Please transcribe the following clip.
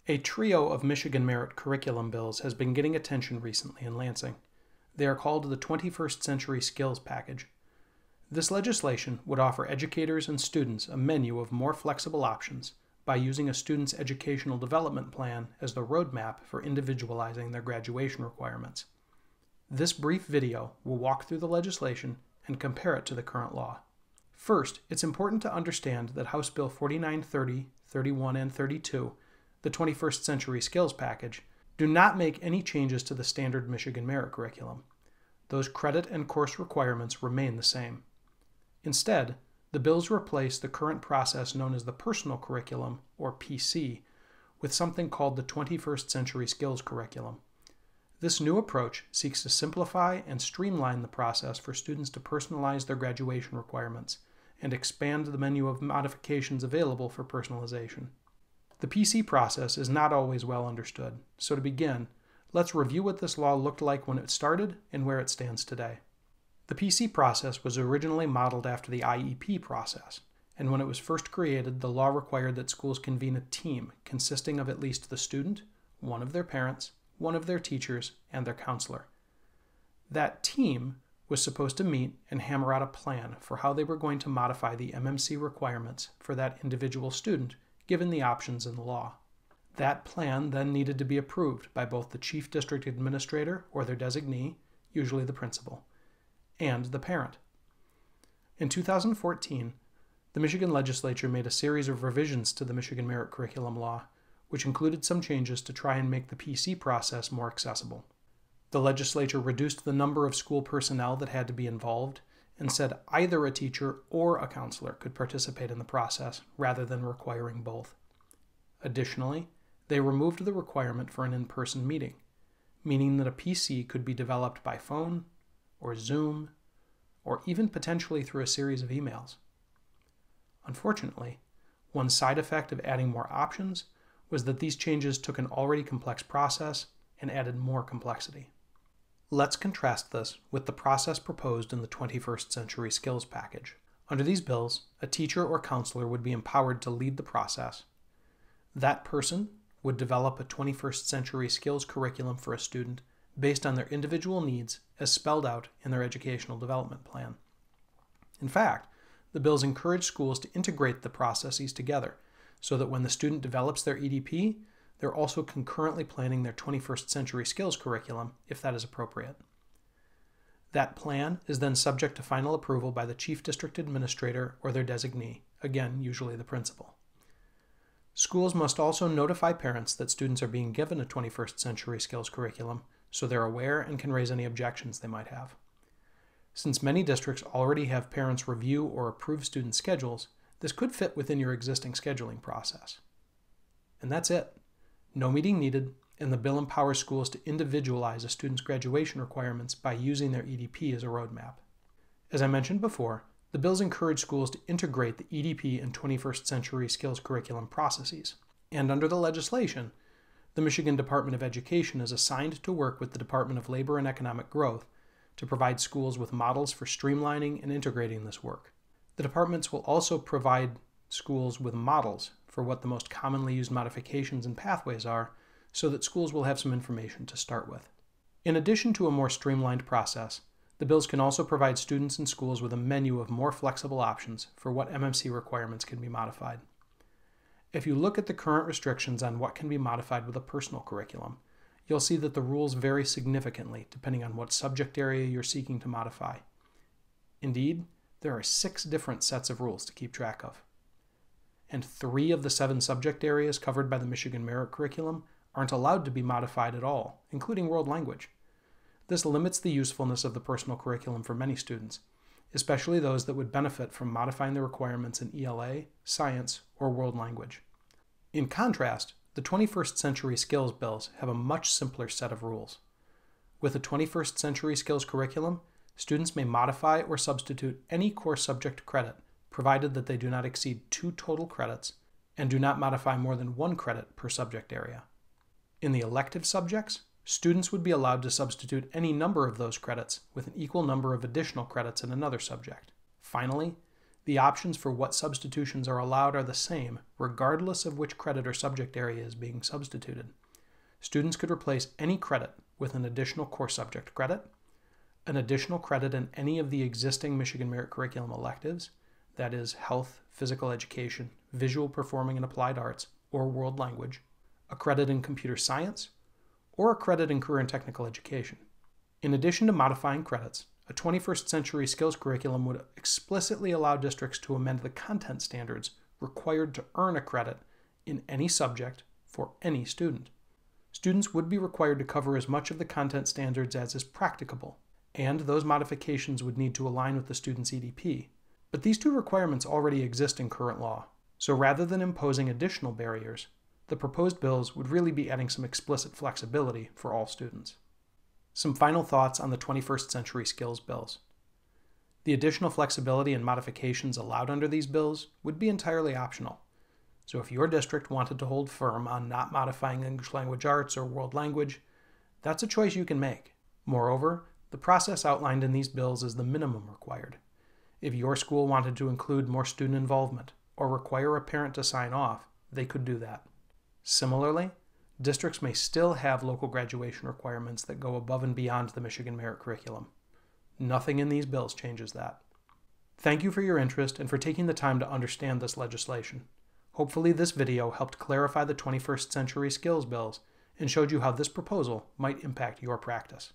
A trio of Michigan merit curriculum bills has been getting attention recently in Lansing. They are called the 21st Century Skills Package. This legislation would offer educators and students a menu of more flexible options by using a student's educational development plan as the roadmap for individualizing their graduation requirements. This brief video will walk through the legislation and compare it to the current law. First, it's important to understand that House Bill 4930, 31, and 32, the 21st Century Skills Package, do not make any changes to the standard Michigan merit curriculum. Those credit and course requirements remain the same. Instead, the bills replace the current process known as the Personal Curriculum, or PC, with something called the 21st Century Skills Curriculum. This new approach seeks to simplify and streamline the process for students to personalize their graduation requirements and expand the menu of modifications available for personalization. The PC process is not always well understood, so to begin, let's review what this law looked like when it started and where it stands today. The PC process was originally modeled after the IEP process, and when it was first created, the law required that schools convene a team consisting of at least the student, one of their parents, one of their teachers, and their counselor. That team was supposed to meet and hammer out a plan for how they were going to modify the MMC requirements for that individual student given the options in the law. That plan then needed to be approved by both the chief district administrator or their designee, usually the principal, and the parent. In 2014, the Michigan legislature made a series of revisions to the Michigan merit curriculum law, which included some changes to try and make the PC process more accessible. The legislature reduced the number of school personnel that had to be involved and said either a teacher or a counselor could participate in the process rather than requiring both. Additionally, they removed the requirement for an in-person meeting, meaning that a PC could be developed by phone or Zoom or even potentially through a series of emails. Unfortunately, one side effect of adding more options was that these changes took an already complex process and added more complexity. Let's contrast this with the process proposed in the 21st Century Skills Package. Under these bills, a teacher or counselor would be empowered to lead the process. That person would develop a 21st Century Skills curriculum for a student based on their individual needs as spelled out in their educational development plan. In fact, the bills encourage schools to integrate the processes together so that when the student develops their EDP, they're also concurrently planning their 21st Century Skills curriculum, if that is appropriate. That plan is then subject to final approval by the Chief District Administrator or their designee, again, usually the principal. Schools must also notify parents that students are being given a 21st Century Skills curriculum so they're aware and can raise any objections they might have. Since many districts already have parents review or approve student schedules, this could fit within your existing scheduling process. And that's it. No meeting needed, and the bill empowers schools to individualize a student's graduation requirements by using their EDP as a roadmap. As I mentioned before, the bills encourage schools to integrate the EDP and 21st Century Skills curriculum processes. And under the legislation, the Michigan Department of Education is assigned to work with the Department of Labor and Economic Growth to provide schools with models for streamlining and integrating this work. The departments will also provide schools with models for what the most commonly used modifications and pathways are, so that schools will have some information to start with. In addition to a more streamlined process, the bills can also provide students and schools with a menu of more flexible options for what MMC requirements can be modified. If you look at the current restrictions on what can be modified with a personal curriculum, you'll see that the rules vary significantly depending on what subject area you're seeking to modify. Indeed, there are 6 different sets of rules to keep track of. And 3 of the 7 subject areas covered by the Michigan merit curriculum aren't allowed to be modified at all, including world language. This limits the usefulness of the personal curriculum for many students, especially those that would benefit from modifying the requirements in ELA, science, or world language. In contrast, the 21st Century Skills bills have a much simpler set of rules. With the 21st Century Skills curriculum, students may modify or substitute any core subject credit, provided that they do not exceed 2 total credits and do not modify more than 1 credit per subject area. In the elective subjects, students would be allowed to substitute any number of those credits with an equal number of additional credits in another subject. Finally, The options for what substitutions are allowed are the same, regardless of which credit or subject area is being substituted. Students could replace any credit with an additional core subject credit, an additional credit in any of the existing Michigan Merit Curriculum electives, that is, health, physical education, visual performing and applied arts, or world language, a credit in computer science, or a credit in career and technical education. In addition to modifying credits, a 21st century skills curriculum would explicitly allow districts to amend the content standards required to earn a credit in any subject for any student. Students would be required to cover as much of the content standards as is practicable, and those modifications would need to align with the student's EDP. But these two requirements already exist in current law, so rather than imposing additional barriers, the proposed bills would really be adding some explicit flexibility for all students. Some final thoughts on the 21st century skills bills. The additional flexibility and modifications allowed under these bills would be entirely optional. So if your district wanted to hold firm on not modifying English language arts or world language, that's a choice you can make. Moreover, the process outlined in these bills is the minimum required. If your school wanted to include more student involvement or require a parent to sign off, they could do that. Similarly, districts may still have local graduation requirements that go above and beyond the Michigan Merit Curriculum. Nothing in these bills changes that. Thank you for your interest and for taking the time to understand this legislation. Hopefully this video helped clarify the 21st century skills bills and showed you how this proposal might impact your practice.